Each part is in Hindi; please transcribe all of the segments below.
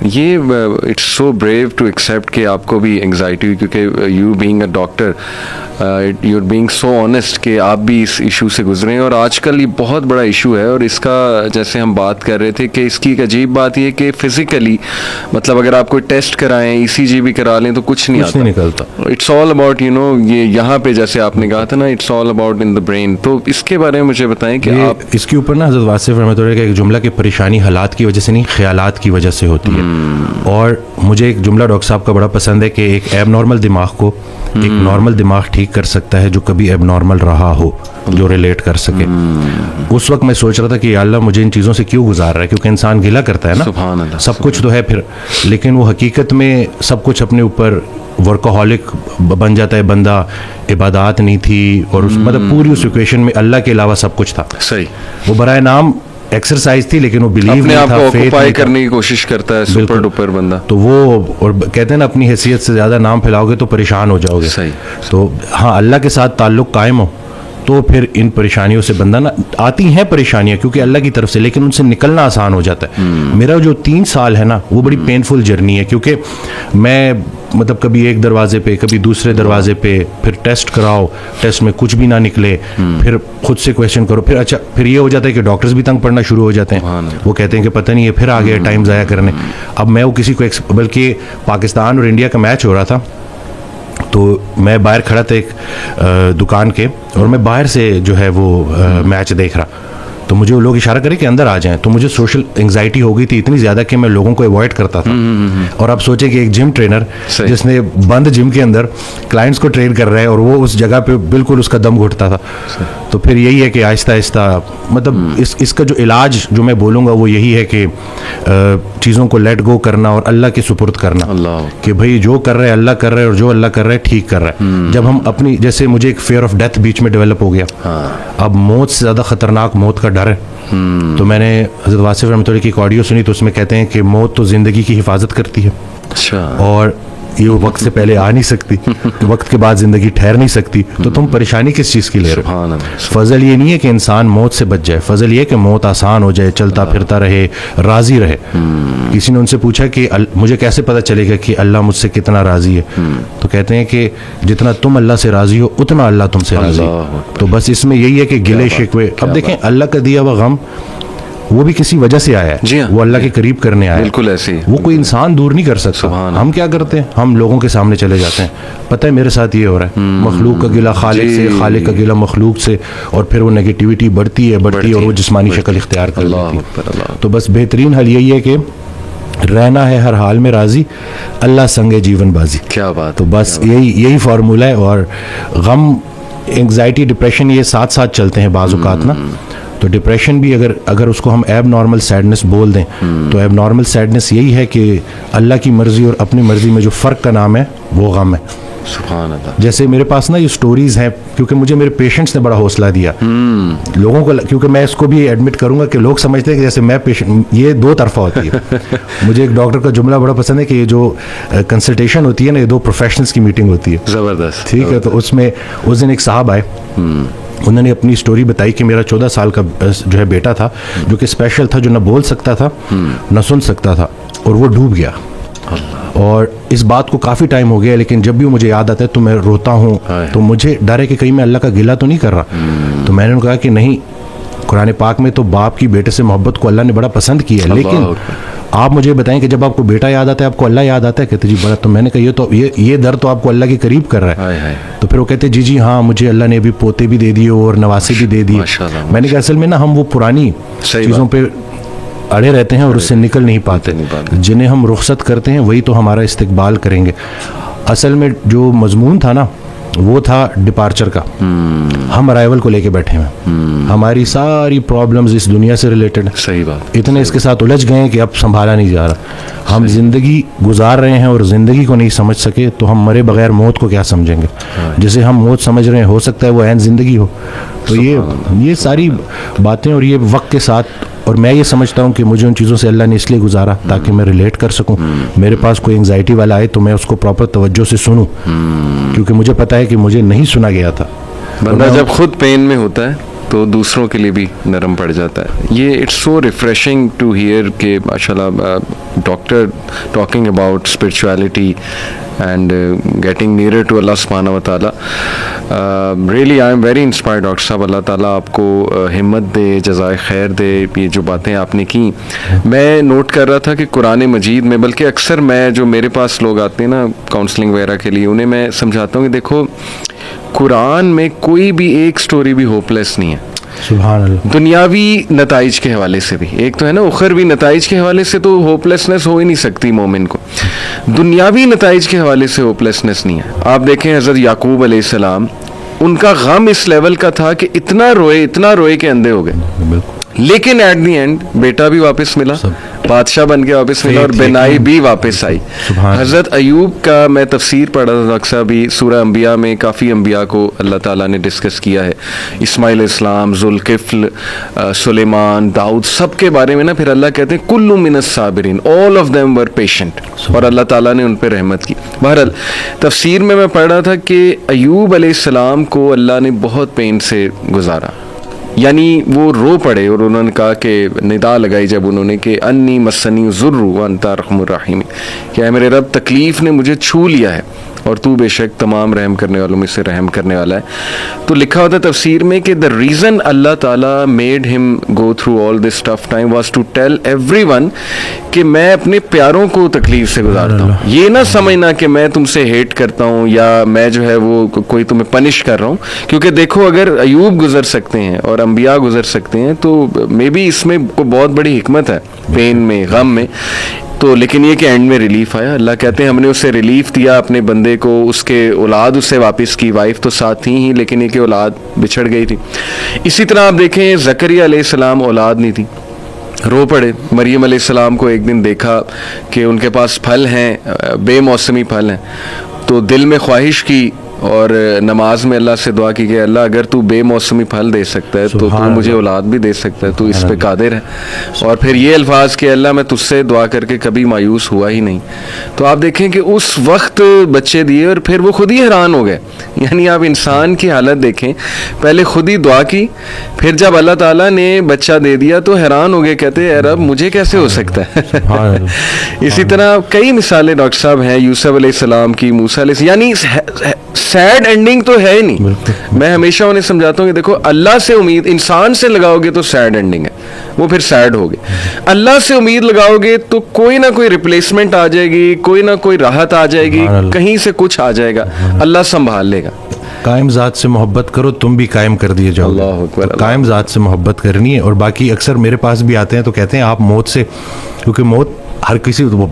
ये it's so brave to accept कि आपको भी एंग्जाइटी हुई, क्योंकि you being a doctor you are being so honest कि आप भी इस इशू से गुजरे हैं, और आजकल ये बहुत बड़ा इशू है। और इसका जैसे हम बात कर रहे थे कि इसकी एक अजीब बात ये कि फिजिकली मतलब अगर आप कोई टेस्ट कराएं, ईसीजी भी करा लें तो कुछ नहीं निकलता। It's all about you know, ये यहाँ पे जैसे आपने कहा था ना, it's all about in the brain. तो इसके बारे में मुझे बताएं कि आप इसके ऊपर ना हज़रत वासिफ रहमतुल्लाह का एक जुमला कि परेशानी हालात की वजह से नहीं, ख्यालात की वजह से होती है। और मुझे एक जुमला डॉक्टर साहब का बड़ा पसंद है कि एक एबनॉर्मल दिमाग को एक नॉर्मल दिमाग ठीक कर सकता है जो कभी एबनॉर्मल रहा हो, जो रिलेट कर सके। उस वक्त मैं सोच रहा था कि या अल्लाह मुझे इन चीज़ों से क्यों गुजार रहा है, क्योंकि इंसान गिला करता है ना, सुभान अल्लाह, सब कुछ तो है फिर, लेकिन वो हकीकत में सब कुछ अपने ऊपर वर्कोहॉलिक बन जाता है बंदा। इबादत नहीं थी और उस मतलब पूरी उस सिचुएशन में अल्लाह के अलावा सब कुछ था। सही, वो बराए नाम एक्सरसाइज थी लेकिन वो बिलीव अपने नहीं आप था, को फेथ ऑक्यूपाई नहीं था। करने की कोशिश करता है सुपर डुपर बंदा। तो वो और कहते हैं ना अपनी हैसियत से ज़्यादा नाम फैलाओगे तो परेशान हो जाओगे। सही। तो हाँ, अल्लाह के साथ ताल्लुक़ कायम हो तो फिर इन परेशानियों से बंदा ना, आती हैं परेशानियां क्योंकि अल्लाह की तरफ से, लेकिन उनसे निकलना आसान हो जाता है। मेरा जो 3 साल है ना वो बड़ी पेनफुल जर्नी है, क्योंकि मैं मतलब कभी एक दरवाजे पे कभी दूसरे दरवाजे पे, फिर टेस्ट कराओ, टेस्ट में कुछ भी ना निकले, फिर खुद से क्वेश्चन करो, फिर अच्छा फिर ये हो जाता है कि डॉक्टर्स भी तंग पड़ना शुरू हो जाते हैं। वो कहते हैं कि पता नहीं है, फिर आ गया टाइम ज़ाया करने। अब मैं वो किसी को बल्कि पाकिस्तान और इंडिया का मैच हो रहा था, तो मैं बाहर खड़ा था एक दुकान के, और मैं बाहर से जो है वो मैच देख रहा, तो मुझे वो लोग इशारा करे कि अंदर आ जाएं। तो मुझे सोशल एंग्जाइटी हो गई थी इतनी ज़्यादा कि मैं लोगों को अवॉइड करता था। और आप सोचे कि एक जिम ट्रेनर जिसने बंद जिम के अंदर क्लाइंट्स को ट्रेन कर रहा है और वो उस जगह पे बिल्कुल उसका दम घुटता था। तो फिर यही है कि आहिस्ता आहिस्ता मतलब इसका जो इलाज जो मैं बोलूँगा वो यही है कि चीज़ों को लेट गो करना और अल्लाह के सुपुर्द करना, कि भाई जो कर रहे हैं अल्लाह कर रहे हैं और जो अल्लाह कर रहा है ठीक कर रहा है। जब हम अपनी, जैसे मुझे एक फेयर ऑफ डेथ बीच में डेवलप हो गया, अब मौत से ज़्यादा ख़तरनाक मौत का डर है। तो मैंने हज़रत वासिफ रहमतुल्लाह की एक ऑडियो सुनी, तो उसमें कहते हैं कि मौत तो ज़िंदगी की हिफाजत करती है। अच्छा। और ये वक्त से पहले आ नहीं सकती, तो वक्त के बाद ज़िंदगी ठहर नहीं सकती, तो तुम परेशानी किस चीज़ की ले रहे हो? फजल ये नहीं है कि इंसान मौत से बच जाए, फजल ये है कि मौत आसान हो जाए, चलता फिरता रहे, राज़ी रहे। किसी ने उनसे पूछा कि मुझे कैसे पता चलेगा कि अल्लाह मुझसे कितना राज़ी है? तो कहते हैं कि जितना तुम अल्लाह से राज़ी हो उतना अल्लाह तुमसे राज़ी है। तो बस इसमें यही है कि गिले शिकवे, अब देखें अल्लाह का दिया हुआ गम वो भी किसी वजह से आया है, वो अल्लाह के करीब करने आया है, बिल्कुल ऐसे ही। वो कोई इंसान दूर नहीं कर सकता। हम क्या करते हैं, हम लोगों के सामने चले जाते हैं, पता है मेरे साथ ये हो रहा है, मखलूक का गिला खालिक से, खालिक का गिला मखलूक से, और फिर वो नेगेटिविटी बढ़ती है और वो जिस्मानी शक्ल इख्तियार कर लेती है। तो बस बेहतरीन हल यही है कि रहना है हर हाल में राजी, अल्लाह संगे जीवन बाजी। क्या बात। तो बस यही फार्मूला है। और गम, एंग्जाइटी, डिप्रेशन ये साथ साथ चलते हैं बाज़ औक़ात ना। तो डिप्रेशन भी अगर उसको हम एब नॉर्मल सैडनेस बोल दें, तो एब नॉर्मल सैडनेस यही है कि अल्लाह की मर्ज़ी और अपनी मर्ज़ी में जो फ़र्क का नाम है वो गम है। सुभान अल्लाह। जैसे मेरे पास ना ये स्टोरीज़ हैं, क्योंकि मुझे मेरे पेशेंट्स ने बड़ा हौसला दिया लोगों को, क्योंकि मैं इसको भी एडमिट करूंगा कि लोग समझते हैं कि जैसे मैं पेशेंट, ये 2 तरफा होती है। मुझे एक डॉक्टर का जुमला बड़ा पसंद है कि ये जो कंसल्टेशन होती है ना, ये 2 प्रोफेशनल्स की मीटिंग होती है। ज़बरदस्त। ठीक है। तो उसमें उस दिन एक साहब आए, उन्होंने अपनी स्टोरी बताई कि मेरा 14 साल का जो है बेटा था, जो कि स्पेशल था, जो ना बोल सकता था ना सुन सकता था, और वो डूब गया। और इस बात को काफ़ी टाइम हो गया, लेकिन जब भी मुझे याद आता है तो मैं रोता हूँ। तो मुझे डर है कि कहीं मैं अल्लाह का गिला तो नहीं कर रहा। तो मैंने कहा कि नहीं, कुरान पाक में तो बाप की बेटे से मोहब्बत को अल्लाह ने बड़ा पसंद किया है, लेकिन आप मुझे बताएं कि जब आपको बेटा याद आता है आपको अल्लाह याद आता है? कहते जी बड़ा। तो मैंने कहा ये दर तो आपको अल्लाह के करीब कर रहा है। तो फिर वो कहते जी हाँ, मुझे अल्लाह ने अभी पोते भी दे दिए और नवासे भी दे दिए। मैंने कहा असल में ना हम वो पुरानी चीज़ों पे अड़े रहते हैं और उससे निकल नहीं पाते। जिन्हें हम रुखसत करते हैं वही तो हमारा इस्तकबाल करेंगे। असल में जो मजमून था ना वो था डिपार्चर का। हम अराइवल को लेके बैठे हैं, हमारी सारी प्रॉब्लम्स इस दुनिया से रिलेटेड है। सही बात। इतने इसके साथ उलझ गए हैं कि अब संभाला नहीं जा रहा। हम जिंदगी गुजार रहे हैं और जिंदगी को नहीं समझ सके, तो हम मरे बगैर मौत को क्या समझेंगे? जिसे हम मौत समझ रहे हैं हो सकता है वो ऐन जिंदगी हो। तो ये सारी बातें और ये वक्त के साथ, और मैं ये समझता हूँ कि मुझे उन चीज़ों से अल्लाह ने इसलिए गुजारा ताकि मैं रिलेट कर सकूँ। मेरे पास कोई एंग्जाइटी वाला आए तो मैं उसको प्रॉपर तवज्जो से सुनूँ, क्योंकि मुझे पता है कि मुझे नहीं सुना गया था। बंदा जब खुद पेन में होता है तो दूसरों के लिए भी नरम पड़ जाता है। ये it's so refreshing to hear के माशाल्लाह doctor talking about spirituality and getting nearer to Allah subhanahu wa ta'ala. Really I am very inspired doctor साहब। अल्लाह ताला आपको हिम्मत दे, जज़ाए खैर दे। ये जो बातें आपने की, मैं नोट कर रहा था कि कुरान मजीद में, बल्कि अक्सर मैं जो मेरे पास लोग आते हैं ना काउंसलिंग वगैरह के लिए, उन्हें मैं समझाता हूँ कि देखो कुरान में कोई भी एक स्टोरी भी होपलेस नहीं है। सुभान अल्लाह। दुनियावी नताइज के हवाले से भी, एक तो है ना उखरवी नताइज के हवाले से तो होपलेसनेस हो ही नहीं सकती मोमिन को, दुनियावी नताइज के हवाले से होपलेसनेस नहीं है। आप देखें हज़रत याकूब अलैहिस्सलाम, उनका गम इस लेवल का था कि इतना रोए के अंधे हो गए, लेकिन एट दी एंड बेटा भी वापस मिला, बादशाह बन के वापस मिला, और बिनाई भी वापस आई। हज़रत अयूब का मैं तफसीर पढ़ा था अक्सर भी, सूरह अंबिया में काफ़ी अंबिया को अल्लाह ताला ने डिस्कस किया है, इस्माइल इस्लाम, जुल्किफ्ल, सुलेमान, दाऊद, सब के बारे में ना फिर अल्लाह कहते हैं कुल्लु मिनस साबिरीन, all of them were patient, और अल्लाह ताला ने उन पर रहमत की। बहरहाल तफसीर में मैं पढ़ रहा था कि अयूब अलैहिस्सलाम को अल्लाह ने बहुत पेन से गुजारा, यानी वो रो पड़े, और उन्होंने कहा कि निदा लगाई जब उन्होंने कि अन्नी मस्सनी ज़ुर्रु व अंता रहमुर रहीम, कि मेरे रब तकलीफ़ ने मुझे छू लिया है और तू बेशक तमाम रहम करने वालों में से रहम करने वाला है। तो लिखा होता तफसीर में कि the reason Allah Taala made him go through all this tough time was to tell everyone कि मैं अपने प्यारों को तकलीफ से गुजारता हूँ। ये ना समझना कि मैं तुमसे हेट करता हूँ या मैं जो है वो कोई तुम्हें पनिश कर रहा हूँ, क्योंकि देखो अगर अयूब गुजर सकते हैं और अंबिया गुजर सकते हैं तो मे बी इसमें बहुत बड़ी हिकमत है, पेन में, गम में। तो लेकिन ये कि एंड में रिलीफ आया। अल्लाह कहते हैं हमने उसे रिलीफ दिया अपने बंदे को, उसके औलाद उससे वापस की, वाइफ तो साथ थी ही लेकिन ये कि औलाद बिछड़ गई थी। इसी तरह आप देखें ज़करिया अलैहिस्सलाम औलाद नहीं थी, रो पड़े। मरियम अलैहिस्सलाम को एक दिन देखा कि उनके पास फल हैं, बेमौसमी फल हैं, तो दिल में ख्वाहिश की और नमाज में अल्लाह से दुआ की कि अल्लाह अगर तू बेमौसमी फल दे सकता है तो तू मुझे औलाद भी दे सकता है, तू इस पे कादिर है। और फिर ये अल्फाज कि अल्लाह मैं तुझसे दुआ करके कभी मायूस हुआ ही नहीं। तो आप देखें कि उस वक्त बच्चे दिए और फिर वो खुद ही हैरान हो गए। यानी आप इंसान की हालत देखें, पहले खुद ही दुआ की, फिर जब अल्लाह ताला ने बच्चा दे दिया तो हैरान हो गए, कहते हैं रब मुझे कैसे हो सकता है। इसी तरह कई मिसालें डॉक्टर साहब हैं, यूसुफ अलैहिस्सलाम की, मूसा अलैहिस्सलाम, यानी सैड एंडिंग तो है ही नहीं। मैं हमेशा उन्हें समझाता हूँ कि देखो अल्लाह से उम्मीद इंसान से लगाओगे तो सैड एंडिंग है, वो फिर सैड होगे। अल्लाह से उम्मीद लगाओगे तो कोई ना कोई रिप्लेसमेंट आ जाएगी, कोई ना कोई राहत आ जाएगी, कहीं से कुछ आ जाएगा, अल्लाह संभाल लेगा। कायम ज़ात से मोहब्बत करो तुम भी कायम कर दिए जाओ। अल्लाह अकबर। तो कायम ज़ात से मोहब्बत करनी है। और बाकी अक्सर मेरे पास भी आते हैं तो कहते हैं आप मौत से, क्योंकि मौत हर किसी को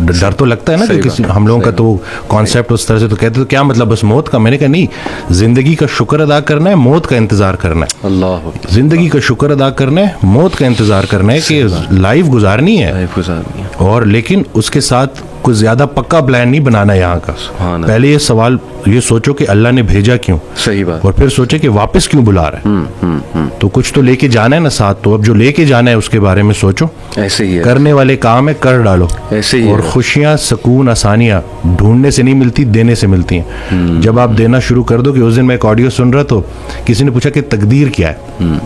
डर तो लगता है ना, कि किसी हम लोगों का तो कॉन्सेप्ट उस तरह से, तो कहते तो क्या मतलब बस मौत का। मैंने कहा नहीं, जिंदगी का शुक्र अदा करना है, मौत का इंतजार करना है। अल्लाह, जिंदगी का शुक्र अदा करना है, मौत का इंतजार करना है कि लाइफ गुजारनी है, और लेकिन उसके साथ कुछ ज्यादा पक्का प्लान नहीं बनाना यहाँ का। पहले ये सवाल ये सोचो कि अल्लाह ने भेजा क्यों, सही बात, और फिर सोचे कि वापस क्यों बुला रहा है। तो कुछ तो लेके जाना है ना साथ, तो अब जो लेके जाना है उसके बारे में सोचो। ऐसे ही है, करने वाले काम है कर डालो। ऐसे ही और खुशियां, सुकून, आसानियां ढूंढने से नहीं मिलती, देने से मिलती हैं। जब आप देना शुरू कर दो, कि उस दिन मैं एक ऑडियो सुन रहा तो किसी ने पूछा कि तकदीर क्या है,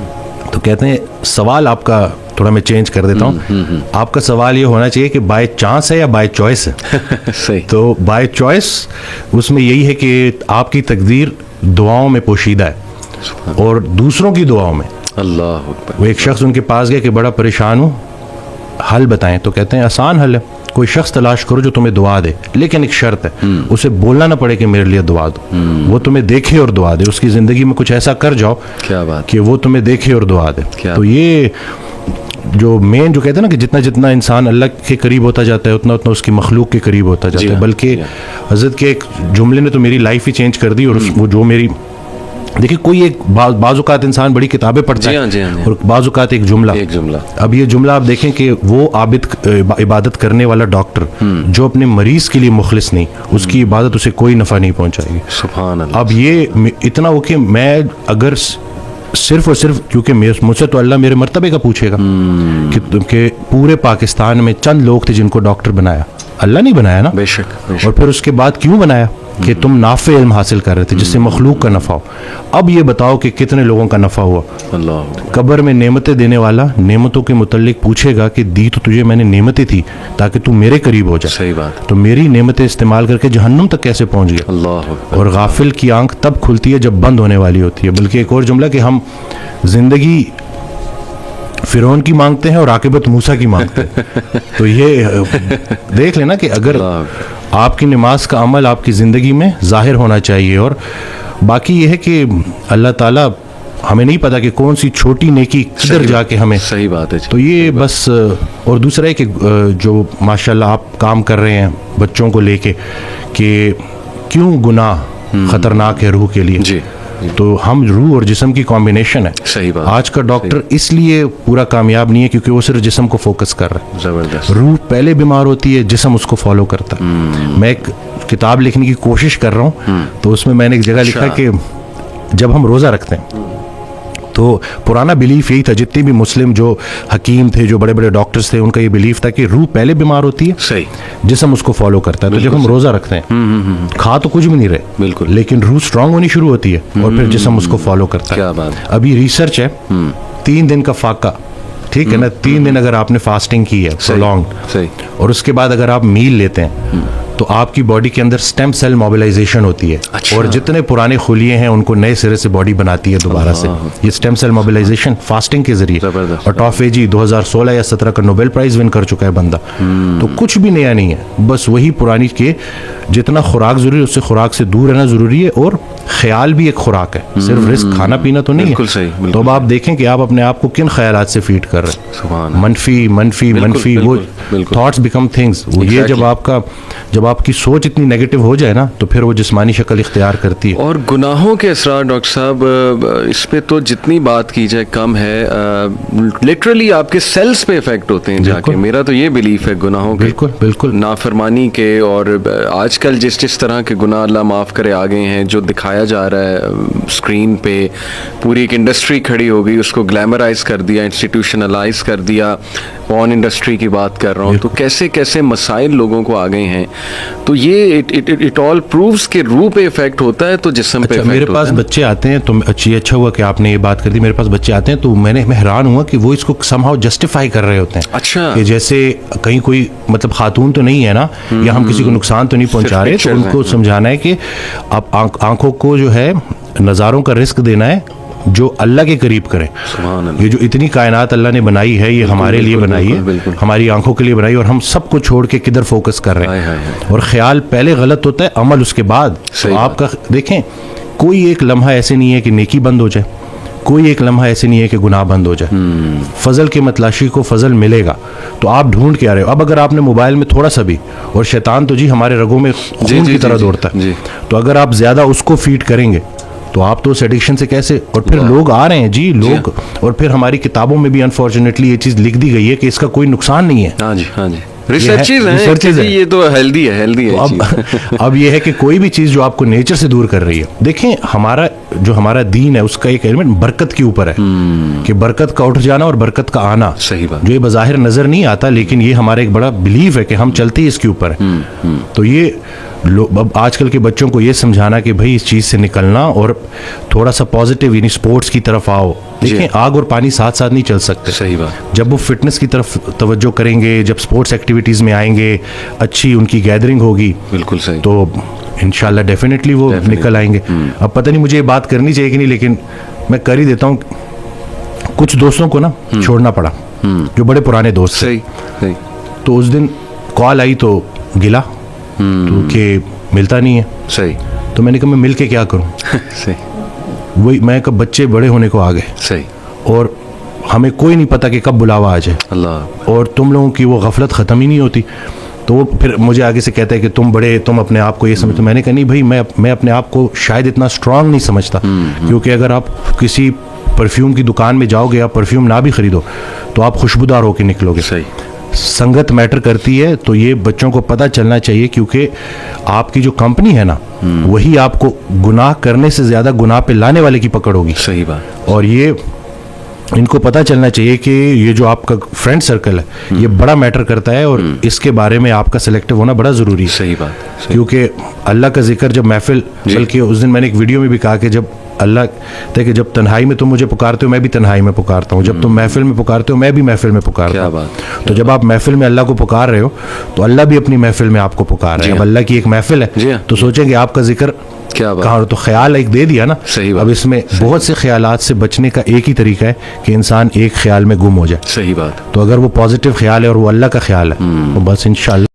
तो कहते हैं सवाल आपका थोड़ा मैं चेंज कर देता हूँ, आपका सवाल ये होना चाहिए कि बाय चांस है या बाय चॉइस है। सही। तो बाय चॉइस उसमें यही है कि आपकी तकदीर दुआओं में पोशीदा है और दूसरों की दुआओं में। अल्लाह अकबर। वो एक शख्स उनके पास गया कि बड़ा परेशान हूँ, हल बताएं। तो कहते हैं आसान हल है, कोई शख्स तलाश करो जो तुम्हें दुआ दे, लेकिन एक शर्त है, उसे बोलना ना पड़े कि मेरे लिए दुआ दो, वो तुम्हें देखे और दुआ दे। उसकी जिंदगी में कुछ ऐसा कर जाओ क्या बात कि वो तुम्हें देखे और दुआ दे। तो ये जो मेन जो कहते हैं ना कि जितना जितना इंसान अल्लाह के करीब होता जाता है उतना उतना उसकी मखलूक के करीब होता जाता है। बल्कि हज़रत के एक जुमले ने तो मेरी लाइफ ही चेंज कर दी। और वो जो मेरी, देखिए कोई एक बाज़-औक़ात इंसान बड़ी किताबें पढ़ता है और बाज़-औक़ात एक जुमला। अब ये जुमला आप देखें कि वो आबिद इबादत करने वाला डॉक्टर जो अपने मरीज के लिए मुखलिस नहीं, उसकी इबादत उसे कोई नफ़ा नहीं पहुंचाएगी। सुभान अल्लाह। अब ये इतना हो कि मैं अगर सिर्फ और सिर्फ, क्योंकि मुझसे तो अल्लाह मेरे मर्तबे का पूछेगा कि पूरे पाकिस्तान में चंद लोग थे जिनको डॉक्टर बनाया, अल्लाह नहीं बनाया ना। बेशक। और फिर उसके बाद क्यों बनाया कि तुम नाफे इल्म हासिल कर रहे थे जिससे मखलूक का नफ़ा हो। अब ये बताओ कि कितने लोगों का नफ़ा हुआ। अल्लाह। कब्र में नेमतें देने वाला नेमतों के मुतल्लिक पूछेगा कि दी तो तुझे मैंने नेमतें थी ताकि तू मेरे करीब हो जाए, सही बात। तो मेरी नेमतें इस्तेमाल करके जहन्नुम तक कैसे पहुंच गया। अल्लाह। और गाफिल की आंख तब खुलती है जब बंद होने वाली होती है। बल्कि एक और जुमला कि हम जिंदगी फिरौन की मांगते हैं और आकिबत मूसा की मांगते हैं। तो ये देख लेना कि अगर आपकी नमाज का अमल आपकी ज़िंदगी में ज़ाहिर होना चाहिए। और बाकी ये है कि अल्लाह ताला, हमें नहीं पता कि कौन सी छोटी नेकी किधर जाके हमें, सही बात है। तो ये बस। और दूसरा है कि जो माशाल्लाह आप काम कर रहे हैं बच्चों को लेके कि क्यों गुनाह ख़तरनाक है रूह के लिए जी। तो हम रूह और जिस्म की कॉम्बिनेशन है। सही बात। आज का डॉक्टर इसलिए पूरा कामयाब नहीं है क्योंकि वो सिर्फ जिस्म को फोकस कर रहा है। जबरदस्त। रूह पहले बीमार होती है, जिस्म उसको फॉलो करता है। मैं एक किताब लिखने की कोशिश कर रहा हूँ, तो उसमें मैंने एक जगह लिखा कि जब हम रोज़ा रखते हैं तो पुराना बिलीफ यही था, जितने भी मुस्लिम जो हकीम थे, जो बड़े बड़े डॉक्टर्स थे, उनका ये बिलीफ था कि रूह पहले बीमार होती है, सही, जिस्म उसको फॉलो करता है। तो जब हम रोज़ा रखते हैं खा तो कुछ भी नहीं रहे, बिल्कुल, लेकिन रूह स्ट्रांग होनी शुरू होती है और फिर जिस्म उसको फॉलो करता है। क्या बात। अभी रिसर्च है 3 दिन का फाका, ठीक है ना, 3 दिन अगर आपने फास्टिंग की है प्रोलॉन्ग, और उसके बाद अगर आप मील लेते हैं तो आपकी बॉडी के अंदर स्टेम सेल मोबिलाइजेशन होती है। अच्छा। और जितने पुराने खुलिए हैं उनको नए सिरे से बॉडी बनाती है दोबारा से। ये स्टेम सेल मोबिलाइजेशन फास्टिंग के जरिए। और ऑटोफेजी 2016 या 17 का नोबेल प्राइज विन कर चुका है बंदा। तो कुछ भी नया नहीं है, बस वही पुरानी के जितना खुराक जरूरी है उससे खुराक से दूर रहना जरूरी है। और ख्याल भी एक खुराक है, सिर्फ रिस्क खाना पीना तो नहीं है। तो अब आप देखें कि आप अपने आप को किन ख्यालात से फीड कर रहे हैं। मनफी मनफी मनफी, वो थॉट्स बिकम थिंग्स। ये जब आपकी सोच इतनी नेगेटिव हो जाए ना तो फिर वो जिस्मानी शक्ल इख्तियार करती है। और गुनाहों के असरार डॉक्टर साहब, इस पे तो जितनी बात की जाए कम है। लिटरली आपके सेल्स पे इफेक्ट होते हैं जाके। मेरा तो ये बिलीफ है गुनाहों के, बिल्कुल बिल्कुल, नाफरमानी के। और आजकल जिस तरह के गुनाह अल्लाह माफ़ करे आ गए हैं, जो दिखाया जा रहा है स्क्रीन पे, पूरी एक इंडस्ट्री खड़ी हो गई, उसको ग्लैमराइज कर दिया, इंस्टीट्यूशनलाइज कर दिया। पॉर्न इंडस्ट्री की बात कर रहा हूँ, तो कैसे कैसे मसाइल लोगों को आ गए हैं। तो ये इट ऑल प्रूव्स के रूह पे इफेक्ट होता है तो जिस्म पे इफेक्ट मेरे पास बच्चे आते हैं, तो अच्छा हुआ कि आपने ये बात कर दी। मेरे पास बच्चे आते हैं तो मैं हैरान हुआ कि वो इसको समहाउ जस्टिफाई कर रहे होते हैं। अच्छा। कि जैसे कहीं कोई मतलब खातून तो नहीं है ना, या हम किसी को नुकसान तो नहीं पहुंचा रहे, तो उनको समझाना है कि आप आंखों को जो है नज़ारों का रिस्क देना है जो अल्लाह के करीब करें। ये जो इतनी कायनात अल्लाह ने बनाई है, ये हमारे लिए बनाई है, हमारी आंखों के लिए बनाई, और हम सबको छोड़ के किधर फोकस कर रहे हैं। और ख्याल पहले गलत होता है, अमल उसके बाद। तो आपका देखें, कोई एक लम्हा ऐसे नहीं है कि नेकी बंद हो जाए, कोई एक लम्हा ऐसे नहीं है कि गुनाह बंद हो जाए। फजल के मतलाशी को फजल मिलेगा, तो आप ढूंढ के आ रहे हो। अब अगर आपने मोबाइल में थोड़ा सा भी, और शैतान तो जी हमारे रगों में खून की तरह दौड़ता है, तो अगर आप ज्यादा उसको फीड करेंगे तो आप तो उस एडिक्शन से कैसे। और फिर लोग आ रहे हैं जी, लोग। और फिर हमारी किताबों में भी अनफॉर्चुनेटली ये चीज लिख दी गई है कि इसका कोई नुकसान नहीं है। हाँ जी, हाँ जी, रिसर्चेज हैं, ये तो हेल्दी है। तो अब ये है कि कोई भी चीज जो आपको नेचर से दूर कर रही है, देखें हमारा दीन है उसका एक एलिमेंट बरकत के ऊपर है, कि बरकत का उठ जाना और बरकत का आना। सही बात। जो ये बज़ाहिर नजर नहीं आता, लेकिन ये हमारा एक बड़ा बिलीव है कि हम चलते ही इसके ऊपर है। तो ये अब आजकल के बच्चों को ये समझाना कि भाई इस चीज़ से निकलना और थोड़ा सा पॉजिटिव यानी स्पोर्ट्स की तरफ आओ। देखें, आग और पानी साथ साथ नहीं चल सकते। सही बात। जब वो फिटनेस की तरफ तवज्जो करेंगे, जब स्पोर्ट्स एक्टिविटीज़ में आएंगे, अच्छी उनकी गैदरिंग होगी, बिल्कुल सही, तो इंशाल्लाह डेफिनेटली वो निकल आएंगे। अब पता नहीं मुझे ये बात करनी चाहिए कि नहीं, लेकिन मैं कर ही देता हूँ। कुछ दोस्तों को ना छोड़ना पड़ा, जो बड़े पुराने दोस्त थे। तो उस दिन कॉल आई तो गिला, तो कि मिलता नहीं है। सही। तो मैंने कहा मैं मिल के क्या करूं। सही। वही मैं कब बच्चे बड़े होने को आ गए। सही। और हमें कोई नहीं पता कि कब बुलावा आ जाए। अल्लाह। और तुम लोगों की वो गफलत ख़त्म ही नहीं होती। तो वो फिर मुझे आगे से कहता है कि तुम अपने आप को ये समझते। मैंने कहा नहीं भाई, मैं अपने आप को शायद इतना स्ट्रांग नहीं समझता, क्योंकि अगर आप किसी परफ्यूम की दुकान में जाओगे, आप परफ्यूम ना भी खरीदो तो आप खुशबूदार होकर निकलोगे। सही। संगत मैटर करती है, तो ये बच्चों को पता चलना चाहिए, क्योंकि आपकी जो कंपनी है ना, वही आपको गुनाह करने से ज्यादा गुनाह पे लाने वाले की पकड़ होगी। सही बात। और ये इनको पता चलना चाहिए कि ये जो आपका फ्रेंड सर्कल है ये बड़ा मैटर करता है और इसके बारे में आपका सिलेक्टिव होना बड़ा ज़रूरी है। सही बात, सही। क्योंकि अल्लाह का जिक्र जब महफिल, बल्कि उस दिन मैंने एक वीडियो में भी कहा कि जब अल्लाह कहते हैं कि जब तन्हाई में तुम मुझे पुकारते हो मैं भी तन्हाई में पुकारता हूँ, जब तुम महफिल में पुकारते हो मैं भी महफिल में पुकारता क्या हूँ। बात। तो जब आप महफिल में अल्लाह को पुकार रहे हो तो अल्लाह भी अपनी महफिल में आपको पुकार रहे हैं। अब अल्लाह की एक महफिल जी है हाँ। तो सोचेंगे आपका जिक्र क्या बात। कहाँ, तो ख्याल एक दे दिया ना। सही बात। अब इसमें बहुत से ख्यालात से बचने का एक ही तरीका है कि इंसान एक ख्याल में गुम हो जाए। सही बात। तो अगर वो पॉजिटिव ख्याल है और वो अल्लाह का ख्याल है तो बस इंशाअल्लाह